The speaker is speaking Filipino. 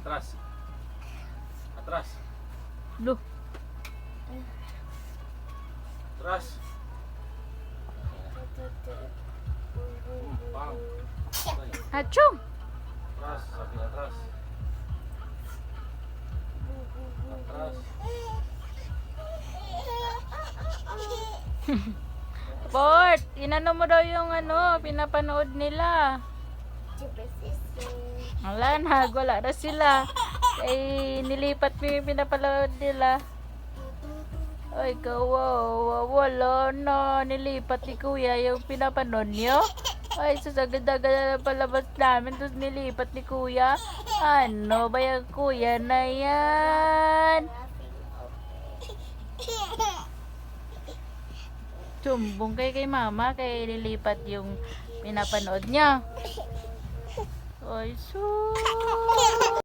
Atras. Atras. Loh. Atras. Pang. Achong. Atras. Sabi atras. Atras. Bort, inano mo daw yung ano, pinapanood nila. Wala na, wala na sila. Ay, nilipat mo yung pinapanood nila. Ay, kawawa, wala na. Nilipat ni kuya yung pinapanood nyo. Ay, sasagad-agad na palabas namin, tapos nilipat ni kuya. Ano ba yung kuya na yan? Sumbong kay mama, kay nilipat yung pinapanood niya. Ay, sus.